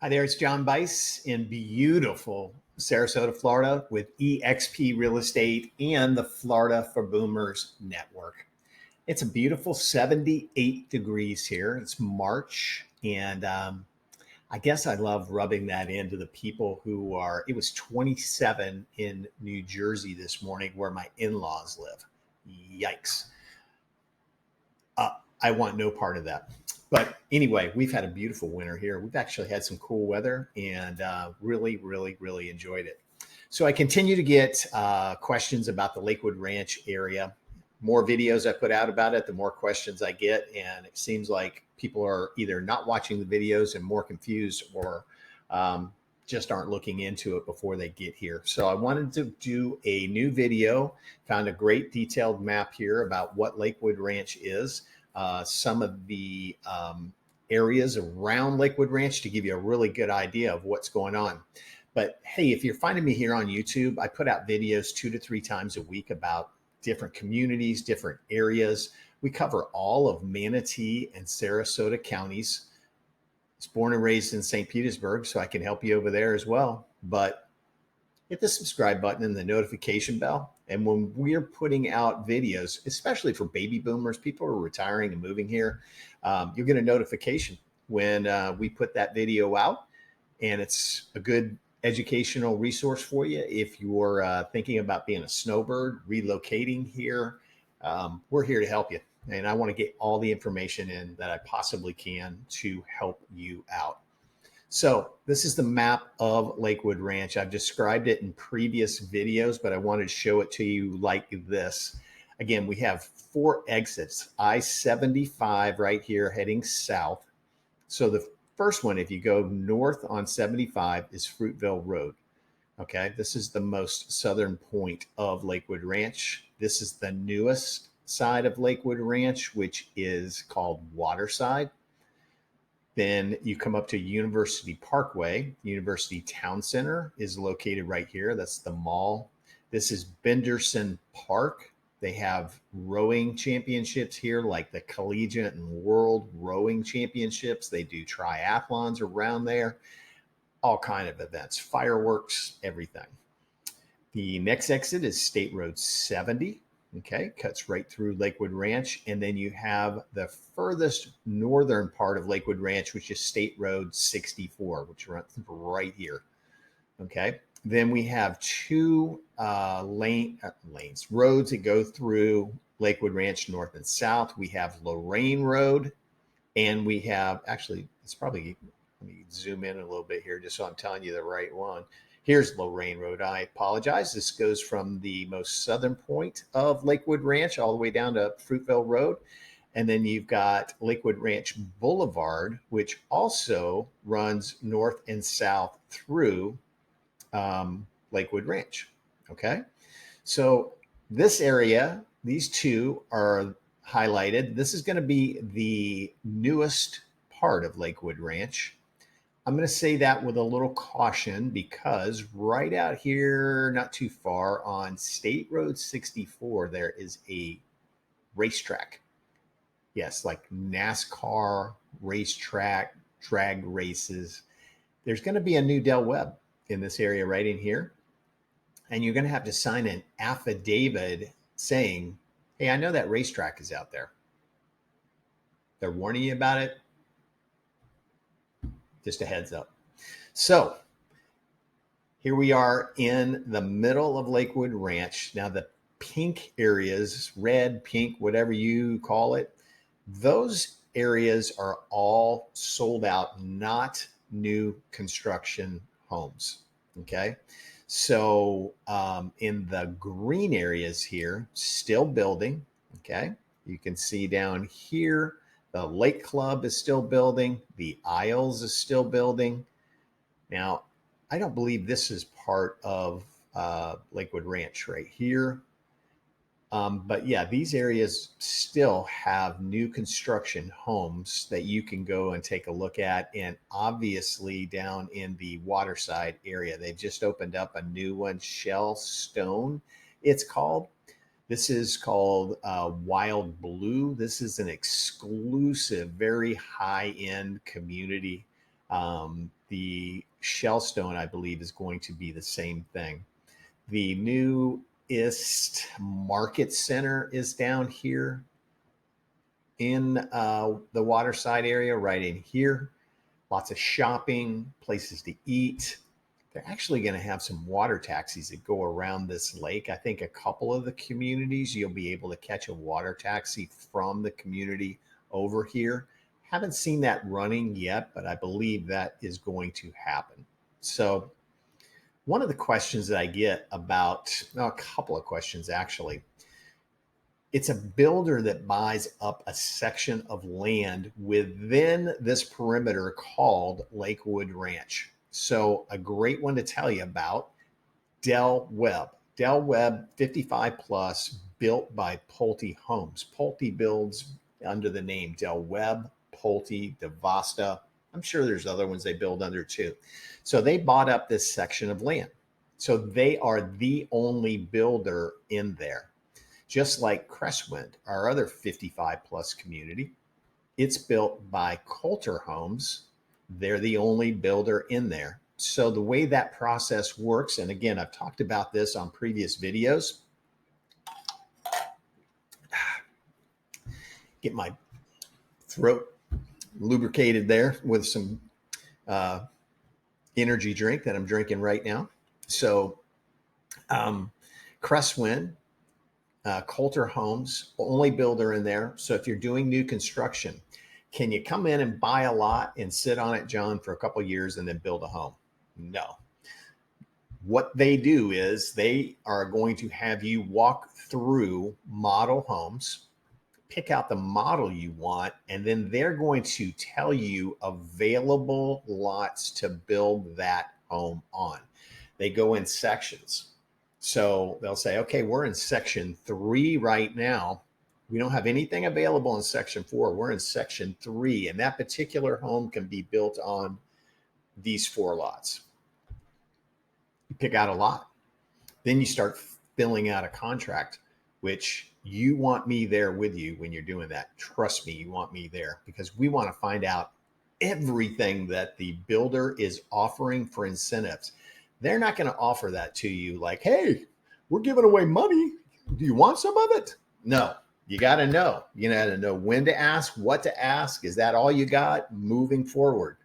Hi there, it's John Bice in beautiful Sarasota, Florida with eXp Real Estate and the Florida for Boomers Network. It's a beautiful 78 degrees here. It's March, and I guess I love rubbing that into the people who are, it was 27 in New Jersey this morning where my in-laws live. Yikes. I want no part of that. But anyway, we've had a beautiful winter here. We've actually had some cool weather and really enjoyed it. So I continue to get questions about the Lakewood Ranch area. More videos I put out about it, the more questions I get. And it seems like people are either not watching the videos and more confused or just aren't looking into it before they get here. So I wanted to do a new video, found a great detailed map here about what Lakewood Ranch is. Some of the areas around Lakewood Ranch to give you a really good idea of what's going on. But hey, if you're finding me here on YouTube, I put out videos 2 to 3 times a week about different communities, different areas. We cover all of Manatee and Sarasota counties. I was born and raised in St. Petersburg, so I can help you over there as well. But hit the subscribe button and the notification bell. And when we're putting out videos, especially for baby boomers, people who are retiring and moving here, you'll get a notification when we put that video out. And it's a good educational resource for you if you're thinking about being a snowbird, relocating here. We're here to help you. And I want to get all the information in that I possibly can to help you out. So this is the map of Lakewood Ranch. I've described it in previous videos, but I wanted to show it to you like this. Again, we have 4 exits. I-75 right here heading south. So the first one, if you go north on 75, is Fruitville Road. Okay, this is the most southern point of Lakewood Ranch. This is the newest side of Lakewood Ranch, which is called Waterside. Then you come up to University Parkway. University Town Center is located right here. That's the mall. This is Benderson Park. They have rowing championships here, like the Collegiate and World Rowing Championships. They do triathlons around there, all kind of events, fireworks, everything. The next exit is State Road 70. Okay, cuts right through Lakewood Ranch. And then you have the furthest northern part of Lakewood Ranch, which is State Road 64, which runs right here. Okay, then we have 2 roads that go through Lakewood Ranch north and south. We have Lorraine Road, and we have, actually, it's probably, let me zoom in a little bit here just so I'm telling you the right one. Here's Lorraine Road. I apologize. This goes from the most southern point of Lakewood Ranch all the way down to Fruitville Road. And then you've got Lakewood Ranch Boulevard, which also runs north and south through Lakewood Ranch. Okay. So this area, these 2 are highlighted. This is going to be the newest part of Lakewood Ranch. I'm going to say that with a little caution because right out here, not too far on State Road 64, there is a racetrack. Yes, like NASCAR racetrack, drag races. There's going to be a new Del Webb in this area right in here. And you're going to have to sign an affidavit saying, hey, I know that racetrack is out there. They're warning you about it. Just a heads up. So here we are in the middle of Lakewood Ranch. Now the pink areas, red, pink, whatever you call it, those areas are all sold out, not new construction homes. Okay. So in the green areas here, still building. Okay. You can see down here, the Lake Club is still building. The Isles is still building. Now, I don't believe this is part of Lakewood Ranch right here. But yeah, these areas still have new construction homes that you can go and take a look at. And obviously down in the Waterside area, they've just opened up a new one, Shell Stone, it's called. This is called Wild Blue. This is an exclusive, very high-end community. the Shellstone, I believe, is going to be the same thing. The newest market center is down here in the waterside area, right in here. Lots of shopping, places to eat. They're actually going to have some water taxis that go around this lake. I think a couple of the communities, you'll be able to catch a water taxi from the community over here. Haven't seen that running yet, but I believe that is going to happen. So one of the questions that I get about, a couple of questions actually, it's a builder that buys up a section of land within this perimeter called Lakewood Ranch. So a great one to tell you about, Del Webb. Del Webb 55 plus, built by Pulte Homes. Pulte builds under the name Del Webb, Pulte, DeVasta. I'm sure there's other ones they build under too. So they bought up this section of land. So they are the only builder in there. Just like Crestwind, our other 55 plus community, it's built by Coulter Homes. They're the only builder in there. So the way that process works, and again, I've talked about this on previous videos. Get my throat lubricated there with some energy drink that I'm drinking right now. So Crestwind, Coulter Homes, only builder in there. So if you're doing new construction, can you come in and buy a lot and sit on it, John, for a couple of years and then build a home? No. What they do is they are going to have you walk through model homes, pick out the model you want, and then they're going to tell you available lots to build that home on. They go in sections. So they'll say, okay, we're in section 3 right now. We don't have anything available in section 4. We're in section 3. And that particular home can be built on these 4 lots. You pick out a lot. Then you start filling out a contract, which you want me there with you when you're doing that. Trust me, you want me there because we want to find out everything that the builder is offering for incentives. They're not going to offer that to you like, hey, we're giving away money. Do you want some of it? No, you got to know. You got to know when to ask, what to ask. Is that all you got moving forward?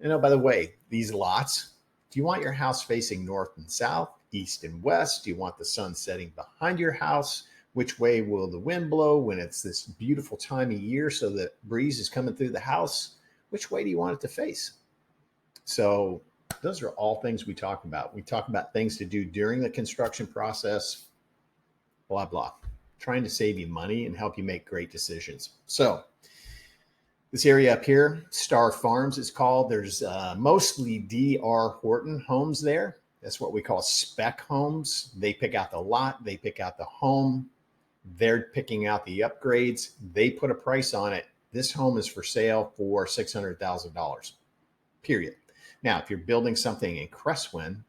You know, by the way, these lots, do you want your house facing north and south, east and west? Do you want the sun setting behind your house? Which way will the wind blow when it's this beautiful time of year so the breeze is coming through the house? Which way do you want it to face? So those are all things we talk about. We talk about things to do during the construction process, blah, blah, trying to save you money and help you make great decisions. So this area up here, Star Farms, it's called. There's mostly D.R. Horton homes there. That's what we call spec homes. They pick out the lot. They pick out the home. They're picking out the upgrades. They put a price on it. This home is for sale for $600,000, period. Now, if you're building something in Crestwind,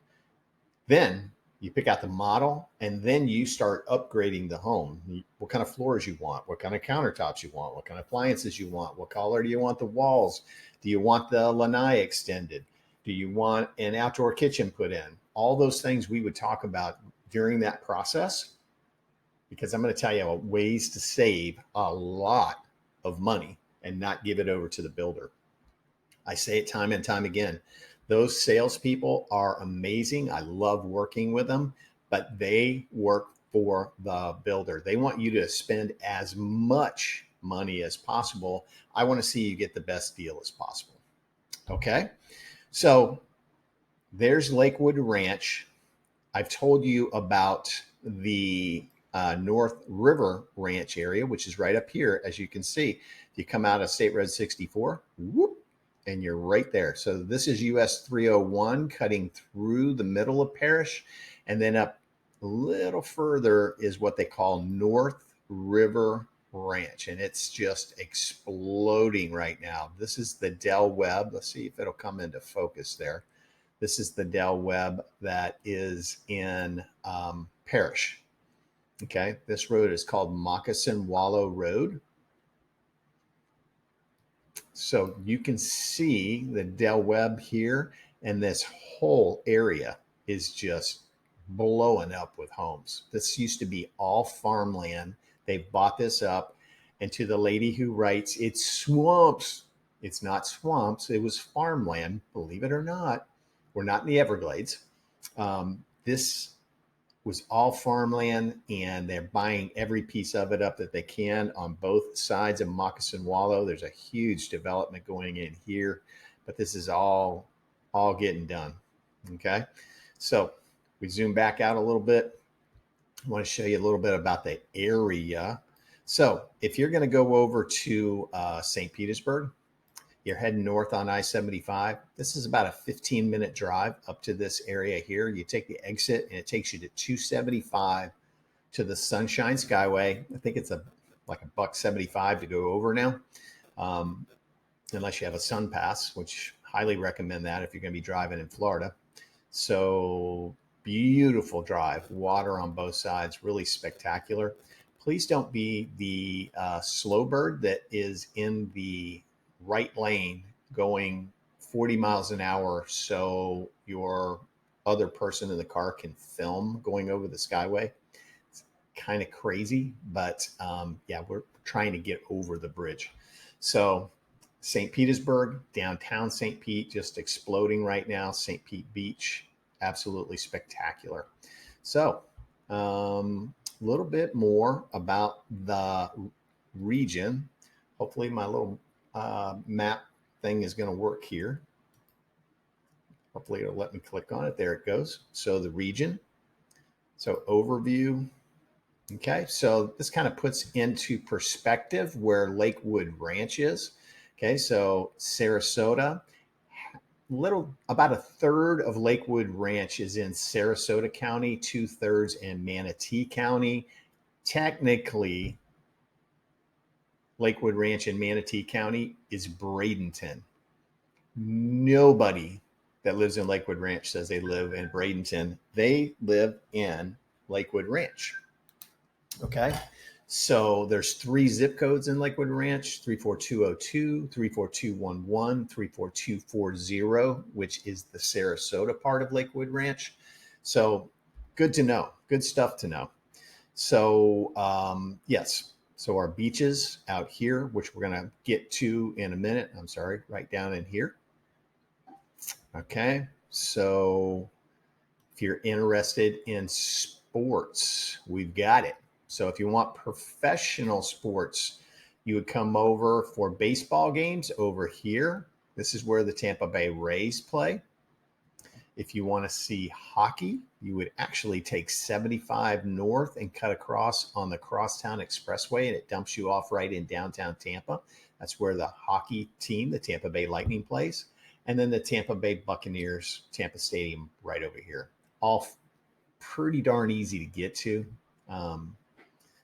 then you pick out the model and then you start upgrading the home. What kind of floors you want, what kind of countertops you want, what kind of appliances you want, what color do you want the walls? Do you want the lanai extended? Do you want an outdoor kitchen put in? All those things we would talk about during that process, because I'm going to tell you ways to save a lot of money and not give it over to the builder. I say it time and time again. Those salespeople are amazing. I love working with them, but they work for the builder. They want you to spend as much money as possible. I want to see you get the best deal as possible. Okay. So there's Lakewood Ranch. I've told you about the North River Ranch area, which is right up here. As you can see, if you come out of State Road 64, whoop, and you're right there. So this is US 301 cutting through the middle of Parish. And then up a little further is what they call North River Ranch. And it's just exploding right now. This is the Del Webb. Let's see if it'll come into focus there. This is the Del Webb that is in Parish. Okay, this road is called Moccasin Wallow Road. So you can see the Del Webb here, and this whole area is just blowing up with homes. This used to be all farmland. They bought this up. And to the lady who writes, it's swamps. It's not swamps. It was farmland, believe it or not. We're not in the Everglades. This was all farmland, and they're buying every piece of it up that they can on both sides of Moccasin Wallow. There's a huge development going in here, but this is all getting done. Okay, so we zoom back out a little bit. I want to show you a little bit about the area. So if you're going to go over to St. Petersburg, you're heading north on I-75. This is about a 15-minute drive up to this area here. You take the exit, and it takes you to 275 to the Sunshine Skyway. I think it's like $1.75 to go over now, unless you have a Sun Pass, which highly recommend that if you're going to be driving in Florida. So beautiful drive, water on both sides, really spectacular. Please don't be the slow bird that is in the right lane going 40 miles an hour so your other person in the car can film going over the Skyway. It's kind of crazy, but yeah, we're trying to get over the bridge. So St. Petersburg, downtown St. Pete, just exploding right now. St. Pete Beach, absolutely spectacular. So a little bit more about the region. Hopefully my little map thing is going to work here. Hopefully it'll let me click on it. There it goes. So the region. So overview. Okay, so this kind of puts into perspective where Lakewood Ranch is. Okay, so Sarasota, about a third of Lakewood Ranch is in Sarasota County, 2/3 in Manatee County. Technically, Lakewood Ranch in Manatee County is Bradenton. Nobody that lives in Lakewood Ranch says they live in Bradenton. They live in Lakewood Ranch. Okay, so there's 3 zip codes in Lakewood Ranch: 34202, 34211, 34240, which is the Sarasota part of Lakewood Ranch. So good to know, good stuff to know. So yes, so our beaches out here, which we're going to get to in a minute. I'm sorry, right down in here. Okay, so if you're interested in sports, we've got it. So if you want professional sports, you would come over for baseball games over here. This is where the Tampa Bay Rays play. If you want to see hockey, you would actually take 75 north and cut across on the Crosstown Expressway, and it dumps you off right in downtown Tampa. That's where the hockey team, the Tampa Bay Lightning, plays. And then the Tampa Bay Buccaneers, Tampa Stadium right over here. All pretty darn easy to get to.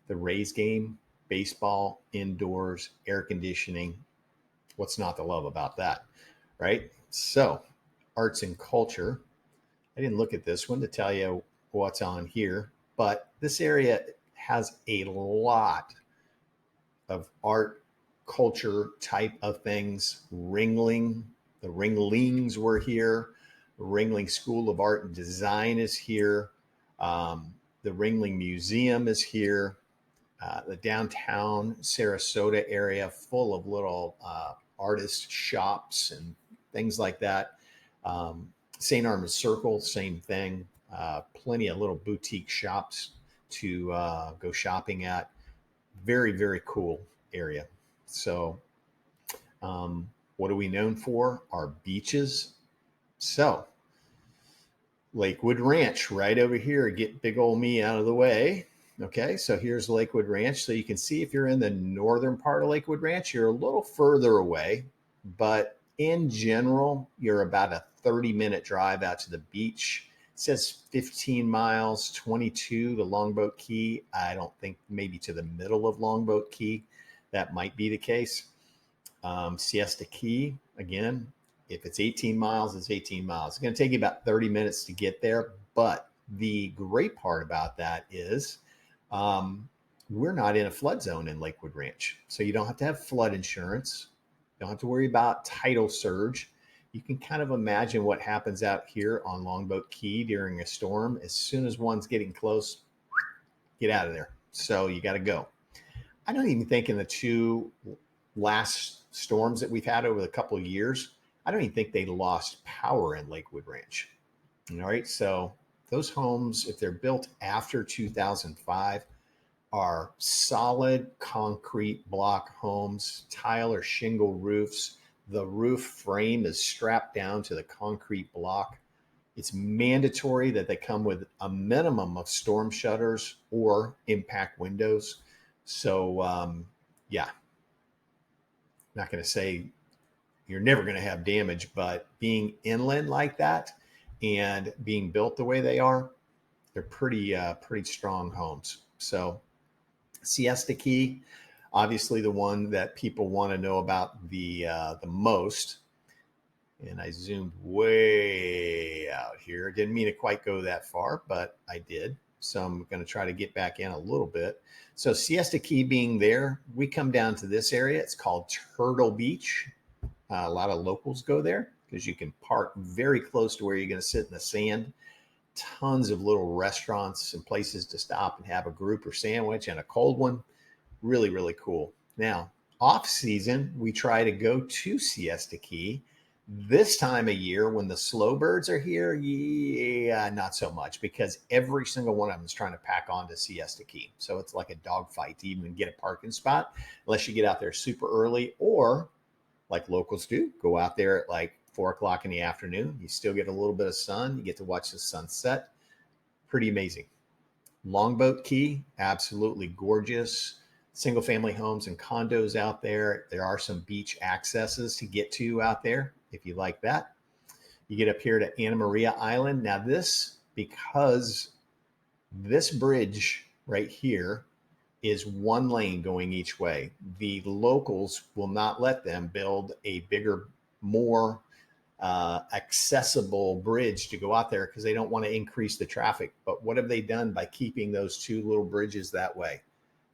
The Rays game, baseball, indoors, air conditioning. What's not to love about that, right? So arts and culture. I didn't look at this one to tell you what's on here, but this area has a lot of art, culture type of things. Ringling, the Ringlings were here. Ringling School of Art and Design is here. The Ringling Museum is here. The downtown Sarasota area full of little artist shops and things like that. St. Armand's Circle, same thing. Plenty of little boutique shops to go shopping at. Very, very cool area. So what are we known for? Our beaches. So Lakewood Ranch right over here. Get big old me out of the way. Okay, so here's Lakewood Ranch. So you can see if you're in the northern part of Lakewood Ranch, you're a little further away, but in general, you're about a 30-minute drive out to the beach. It says 15 miles, 22 to Longboat Key. I don't think maybe to the middle of Longboat Key. That might be the case. Siesta Key, again, if it's 18 miles, it's 18 miles. It's going to take you about 30 minutes to get there. But the great part about that is we're not in a flood zone in Lakewood Ranch. So you don't have to have flood insurance. Don't have to worry about tidal surge. You can kind of imagine what happens out here on Longboat Key during a storm. As soon as one's getting close, get out of there. So you got to go. I don't even think in the two last storms that we've had over the couple of years, I don't even think they lost power in Lakewood Ranch. All right. So those homes, if they're built after 2005, are solid concrete block homes, tile or shingle roofs. The roof frame is strapped down to the concrete block. It's mandatory that they come with a minimum of storm shutters or impact windows. So, yeah, not going to say you're never going to have damage, but being inland like that and being built the way they are, they're pretty strong homes. So Siesta Key, obviously the one that people want to know about the most. And I zoomed way out here. Didn't mean to quite go that far, but I did. So I'm going to try to get back in a little bit. So Siesta Key being there, we come down to this area. It's called Turtle Beach. A lot of locals go there because you can park very close to where you're going to sit in the sand. Tons of little restaurants and places to stop and have a grouper sandwich and a cold one. Really, really cool. Now, off season, we try to go to Siesta Key. This time of year, when the slow birds are here, yeah, not so much, because every single one of them is trying to pack on to Siesta Key. So it's like a dogfight to even get a parking spot, unless you get out there super early, or like locals do, go out there at like 4 o'clock in the afternoon. You still get a little bit of sun. You get to watch the sunset. Pretty amazing. Longboat Key, absolutely gorgeous. Single family homes and condos out there. There are some beach accesses to get to out there if you like that. You get up here to Anna Maria Island. Now this, because this bridge right here is one lane going each way. The locals will not let them build a bigger, more accessible bridge to go out there because they don't want to increase the traffic. But what have they done by keeping those two little bridges that way?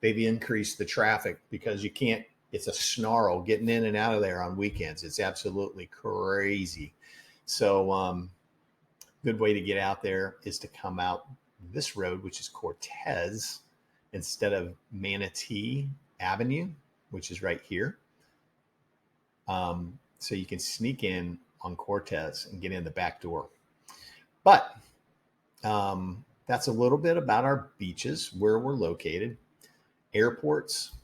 They've increased the traffic because you can't, it's a snarl getting in and out of there on weekends. It's absolutely crazy. So good way to get out there is to come out this road, which is Cortez, instead of Manatee Avenue, which is right here. So you can sneak in on Cortez and get in the back door. But that's a little bit about our beaches, where we're located. Airports.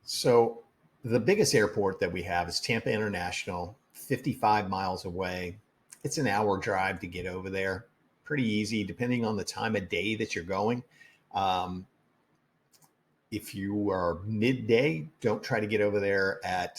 So the biggest airport that we have is Tampa International, 55 miles away. It's an hour drive to get over there. Pretty easy, depending on the time of day that you're going. If you are midday, don't try to get over there at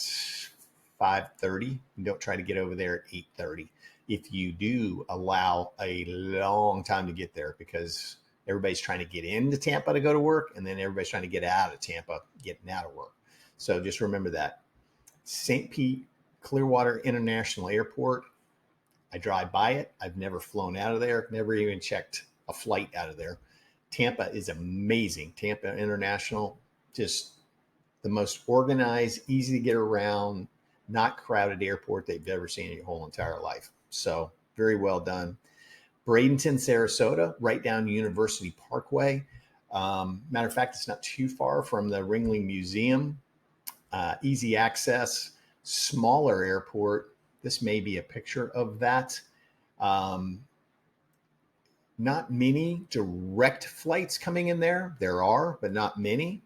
5:30. Don't try to get over there at 8:30. If you do, allow a long time to get there, because everybody's trying to get into Tampa to go to work, and then everybody's trying to get out of Tampa, getting out of work. So just remember that. St. Pete Clearwater International Airport. I drive by it. I've never flown out of there. Never even checked a flight out of there. Tampa is amazing. Tampa International, just the most organized, easy to get around, not crowded airport that you've ever seen in your whole entire life. So very well done. Bradenton, Sarasota, right down University Parkway. Matter of fact, it's not too far from the Ringling Museum. Easy access, smaller airport. This may be a picture of that. Not many direct flights coming in there. There are, but not many.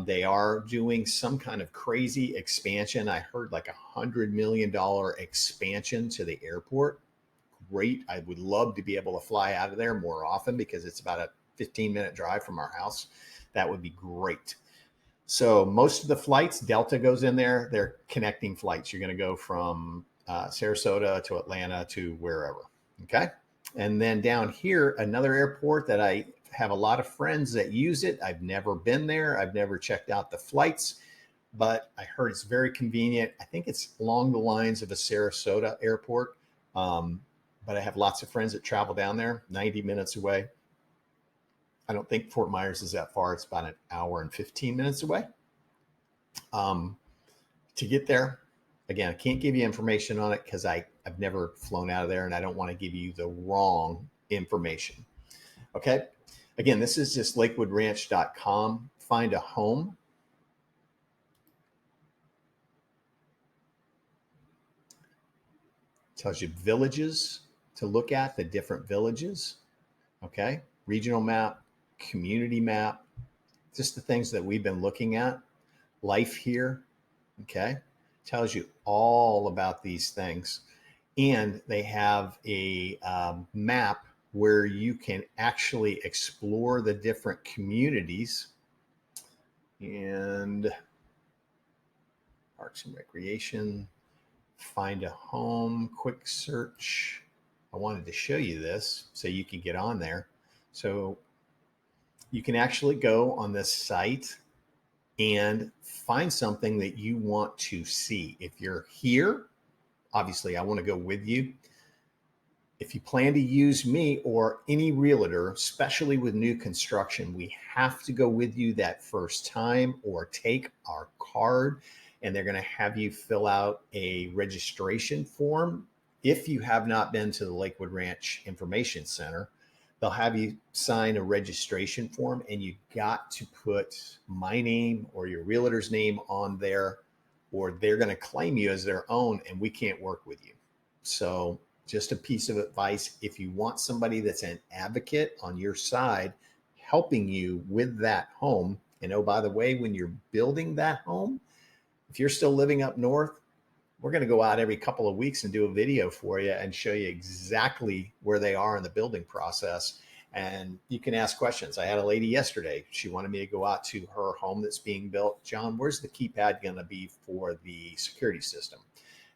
They are doing some kind of crazy expansion. I heard like $100 million expansion to the airport. Great. I would love to be able to fly out of there more often, because it's about a 15-minute drive from our house. That would be great. So most of the flights, Delta goes in there. They're connecting flights. You're going to go from Sarasota to Atlanta to wherever. Okay. And then down here, another airport that I have a lot of friends that use it. I've never been there. I've never checked out the flights, but I heard it's very convenient. I think it's along the lines of a Sarasota airport. But I have lots of friends that travel down there, 90 minutes away. I don't think Fort Myers is that far. It's about an hour and 15 minutes away. To get there, again, I can't give you information on it because I've never flown out of there and I don't want to give you the wrong information. Okay. Again, this is just lakewoodranch.com. Find a home. Tells you villages to look at, the different villages. Okay. Regional map, community map, just the things that we've been looking at. Life here. Okay. Tells you all about these things. And they have a map where you can actually explore the different communities and parks and recreation, find a home, quick search. I wanted to show you this so you can get on there. So you can actually go on this site and find something that you want to see. If you're here, obviously I want to go with you. If you plan to use me or any realtor, especially with new construction, we have to go with you that first time or take our card, and they're going to have you fill out a registration form. If you have not been to the Lakewood Ranch Information Center, they'll have you sign a registration form, and you got to put my name or your realtor's name on there, or they're going to claim you as their own, and we can't work with you. So just a piece of advice, if you want somebody that's an advocate on your side, helping you with that home, and oh, by the way, when you're building that home, if you're still living up north, we're going to go out every couple of weeks and do a video for you and show you exactly where they are in the building process. And you can ask questions. I had a lady yesterday. She wanted me to go out to her home that's being built. John, where's the keypad going to be for the security system?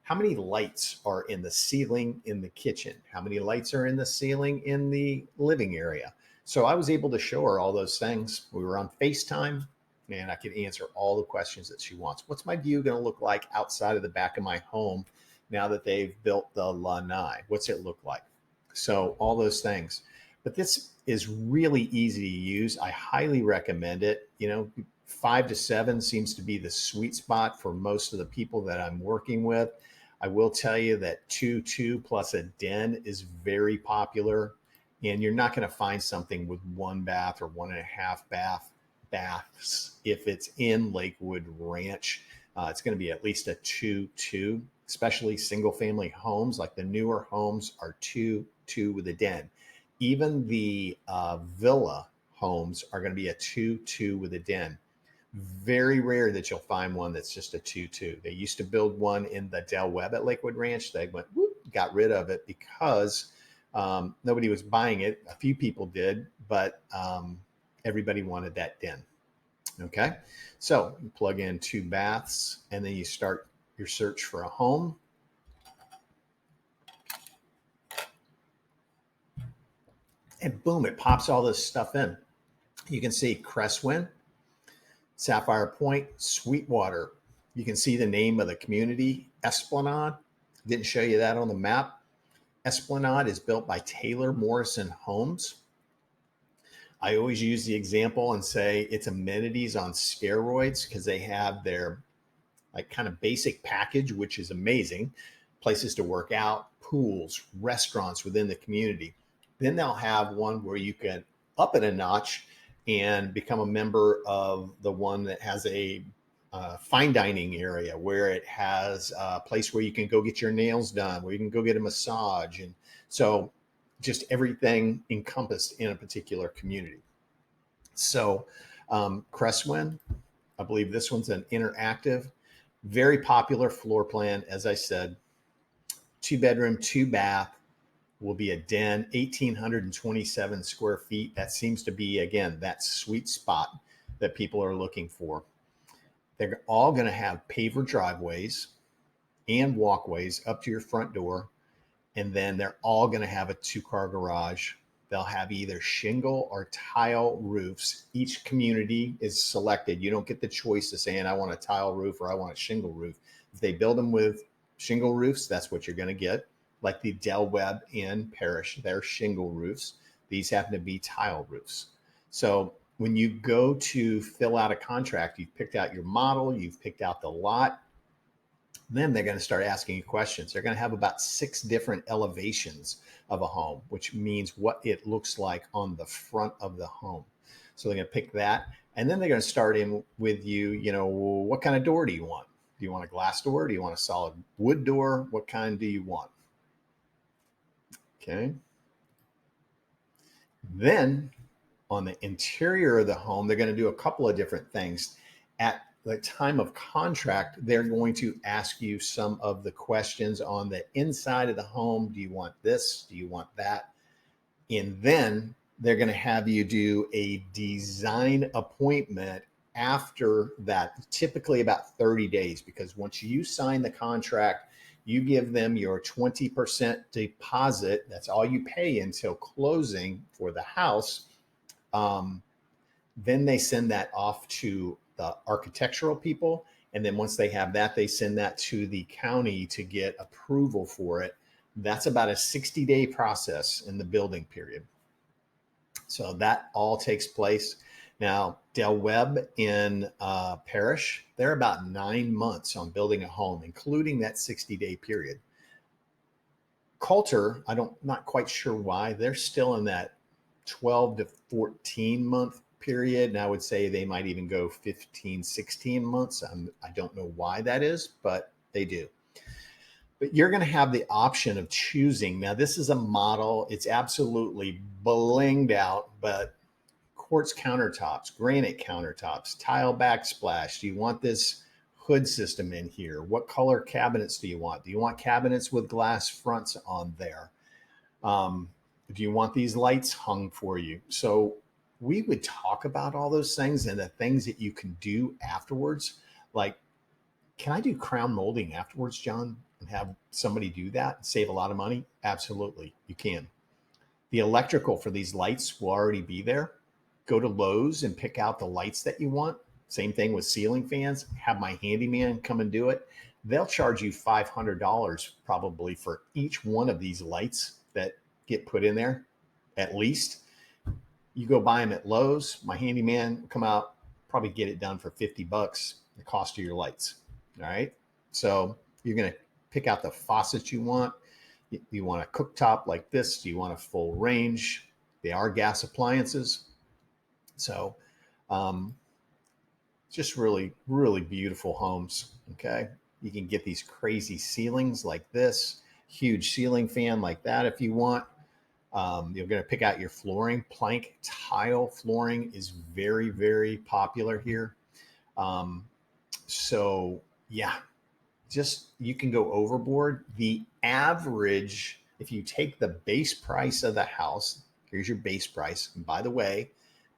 How many lights are in the ceiling in the kitchen? How many lights are in the ceiling in the living area? So I was able to show her all those things. We were on FaceTime, and I could answer all the questions that she wants. What's my view going to look like outside of the back of my home now that they've built the lanai? What's it look like? So all those things. But this is really easy to use. I highly recommend it. 5 to 7 seems to be the sweet spot for most of the people that I'm working with. I will tell you that 2 plus a den is very popular, and you're not going to find something with 1 bath or 1.5 baths if it's in Lakewood Ranch. It's going to be at least a 2, especially single family homes. Like the newer homes are 2 with a den. Even the villa homes are going to be a 2 with a den. Very rare that you'll find one that's just a 2. They used to build one in the Del Webb at Lakewood Ranch. They got rid of it because nobody was buying it. A few people did, but everybody wanted that den. Okay, so you plug in 2 baths, and then you start your search for a home. And boom, it pops all this stuff in. You can see Crestwind, Sapphire Point, Sweetwater. You can see the name of the community, Esplanade. Didn't show you that on the map. Esplanade is built by Taylor Morrison Homes. I always use the example and say it's amenities on steroids because they have their kind of basic package, which is amazing. Places to work out, pools, restaurants within the community. Then they'll have one where you can up it a notch and become a member of the one that has a fine dining area, where it has a place where you can go get your nails done, where you can go get a massage. And so just everything encompassed in a particular community. So Crestwind, I believe this one's an interactive, very popular floor plan. As I said, 2 bedroom, 2 bath, will be a den, 1,827 square feet. That seems to be, again, that sweet spot that people are looking for. They're all going to have paver driveways and walkways up to your front door. And then they're all going to have a 2-car garage. They'll have either shingle or tile roofs. Each community is selected. You don't get the choice of saying, I want a tile roof or I want a shingle roof. If they build them with shingle roofs, that's what you're going to get. Like the Del Webb and Parish, they're shingle roofs. These happen to be tile roofs. So when you go to fill out a contract, you've picked out your model, you've picked out the lot, then they're going to start asking you questions. They're going to have about 6 different elevations of a home, which means what it looks like on the front of the home. So they're going to pick that. And then they're going to start in with you, what kind of door do you want? Do you want a glass door? Do you want a solid wood door? What kind do you want? Okay. Then on the interior of the home, they're going to do a couple of different things. At the time of contract, they're going to ask you some of the questions on the inside of the home. Do you want this? Do you want that? And then they're going to have you do a design appointment after that, typically about 30 days, because once you sign the contract, you give them your 20% deposit. That's all you pay until closing for the house. Then they send that off to the architectural people. And then once they have that, they send that to the county to get approval for it. That's about a 60-day process in the building period. So that all takes place. Now, Del Webb in Parish, they're about 9 months on building a home, including that 60-day period. Coulter, not quite sure why, they're still in that 12 to 14 month period. And I would say they might even go 15, 16 months. I don't know why that is, but they do. But you're going to have the option of choosing. Now, this is a model. It's absolutely blinged out, but quartz countertops, granite countertops, tile backsplash. Do you want this hood system in here? What color cabinets do you want? Do you want cabinets with glass fronts on there? Do you want these lights hung for you? So we would talk about all those things and the things that you can do afterwards. Like, can I do crown molding afterwards, John, and have somebody do that and save a lot of money? Absolutely, you can. The electrical for these lights will already be there. Go to Lowe's and pick out the lights that you want. Same thing with ceiling fans. Have my handyman come and do it. They'll charge you $500 probably for each one of these lights that get put in there, at least. You go buy them at Lowe's. My handyman will come out, probably get it done for $50, the cost of your lights. All right. So you're going to pick out the faucets you want. You want a cooktop like this? Do you want a full range? They are gas appliances. So just really, really beautiful homes. Okay. You can get these crazy ceilings like this, huge ceiling fan like that if you want. You're going to pick out your flooring. Plank tile flooring is very, very popular here. So yeah, just you can go overboard. The average, if you take the base price of the house, here's your base price. And by the way,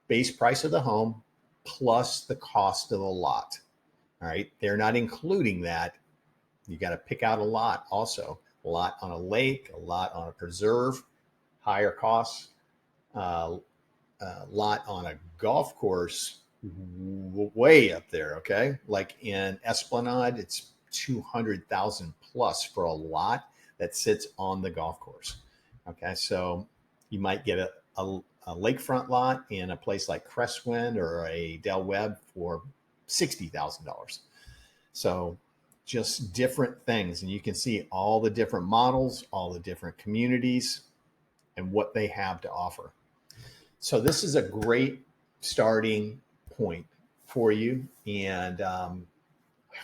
base price of the home plus the cost of the lot. All right. They're not including that. You got to pick out a lot also. A lot on a lake, a lot on a preserve, higher costs. Lot on a golf course, way up there. Okay. Like in Esplanade, it's 200,000 plus for a lot that sits on the golf course. Okay. So you might get a lakefront lot in a place like Crestwind or a Del Webb for $60,000. So just different things. And you can see all the different models, all the different communities, and what they have to offer. So this is a great starting point for you. And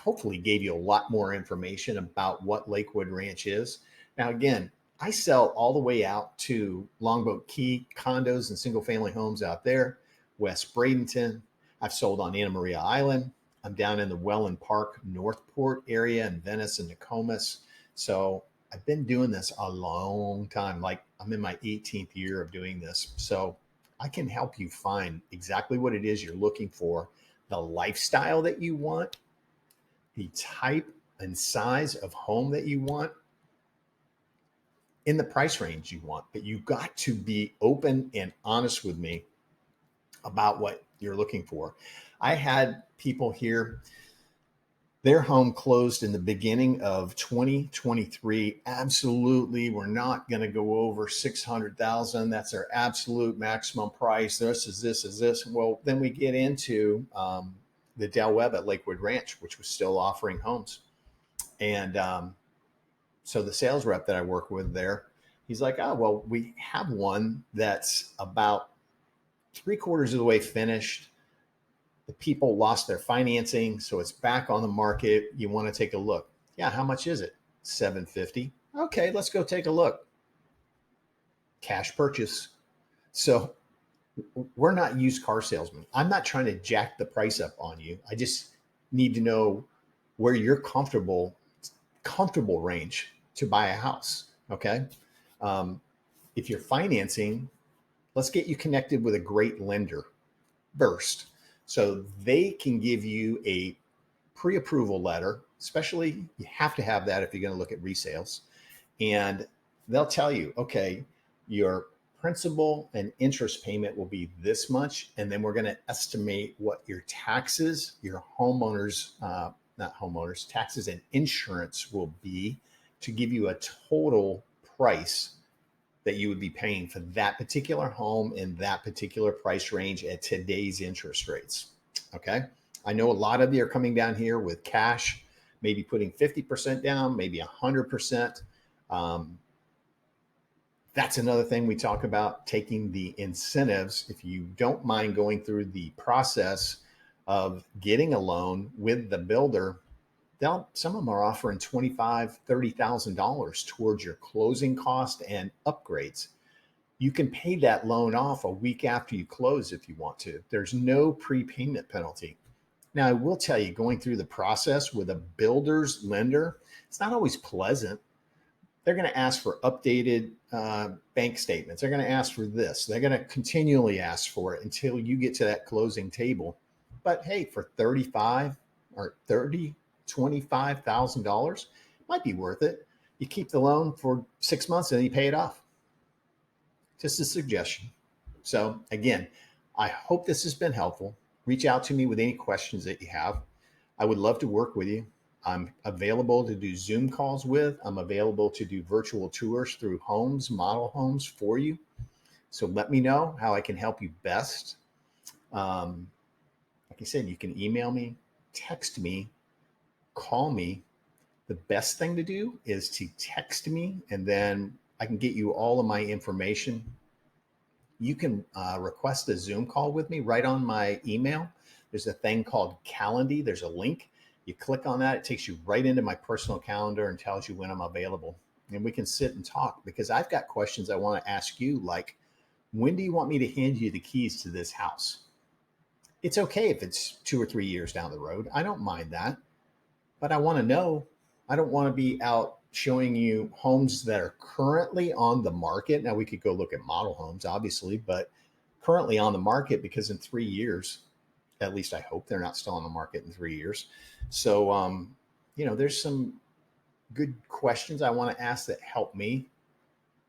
hopefully gave you a lot more information about what Lakewood Ranch is. Now, again, I sell all the way out to Longboat Key condos and single family homes out there, West Bradenton. I've sold on Anna Maria Island. I'm down in the Welland Park, Northport area in Venice and Nokomis. So I've been doing this a long time. Like I'm in my 18th year of doing this. So I can help you find exactly what it is you're looking for, the lifestyle that you want, the type and size of home that you want, in the price range you want. But you've got to be open and honest with me about what you're looking for. I had people here Their home closed in the beginning of 2023. Absolutely, we're not going to go over 600,000. That's our absolute maximum price. This. Well, then we get into the Del Webb at Lakewood Ranch, which was still offering homes. And so the sales rep that I work with there, he's like, oh, well, we have one that's about 3/4 of the way finished. The people lost their financing, so it's back on the market. You want to take a look. Yeah, how much is it? $750. Okay, let's go take a look. Cash purchase. So we're not used car salesmen. I'm not trying to jack the price up on you. I just need to know where you're comfortable range to buy a house. Okay. If you're financing, let's get you connected with a great lender first, so they can give you a pre-approval letter. Especially, you have to have that if you're going to look at resales. And they'll tell you, okay, your principal and interest payment will be this much. And then we're going to estimate what your taxes, your taxes and insurance will be, to give you a total price that you would be paying for that particular home in that particular price range at today's interest rates. Okay. I know a lot of you are coming down here with cash, maybe putting 50% down, maybe 100%. That's another thing we talk about, taking the incentives. If you don't mind going through the process of getting a loan with the builder, some of them are offering $25,000, $30,000 towards your closing cost and upgrades. You can pay that loan off a week after you close if you want to. There's no prepayment penalty. Now, I will tell you, going through the process with a builder's lender, it's not always pleasant. They're going to ask for updated bank statements. They're going to ask for this. They're going to continually ask for it until you get to that closing table. But hey, for $25,000 might be worth it. You keep the loan for 6 months and then you pay it off. Just a suggestion. So again, I hope this has been helpful. Reach out to me with any questions that you have. I would love to work with you. I'm available to do Zoom calls with. I'm available to do virtual tours through homes, model homes for you. So let me know how I can help you best. Like I said, you can email me, text me, call me. The best thing to do is to text me, and then I can get you all of my information. You can request a Zoom call with me right on my email. There's a thing called Calendly. There's a link. You click on that. It takes you right into my personal calendar and tells you when I'm available. And we can sit and talk, because I've got questions I want to ask you, like, when do you want me to hand you the keys to this house? It's okay if it's 2 or 3 years down the road. I don't mind that. But I want to know. I don't want to be out showing you homes that are currently on the market. Now, we could go look at model homes, obviously, but currently on the market, because in 3 years, at least I hope they're not still on the market in 3 years. So, there's some good questions I want to ask that help me.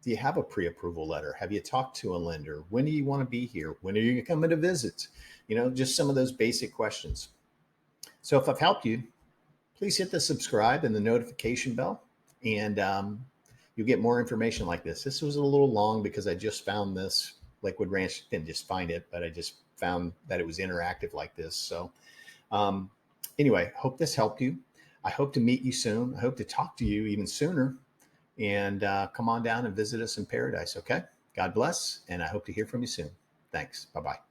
Do you have a pre-approval letter? Have you talked to a lender? When do you want to be here? When are you coming to visit? Just some of those basic questions. So if I've helped you, please hit the subscribe and the notification bell, and you'll get more information like this. This was a little long because I just found this. Lakewood Ranch, didn't just find it, but I just found that it was interactive like this. So anyway, hope this helped you. I hope to meet you soon. I hope to talk to you even sooner, and come on down and visit us in paradise. Okay. God bless. And I hope to hear from you soon. Thanks. Bye-bye.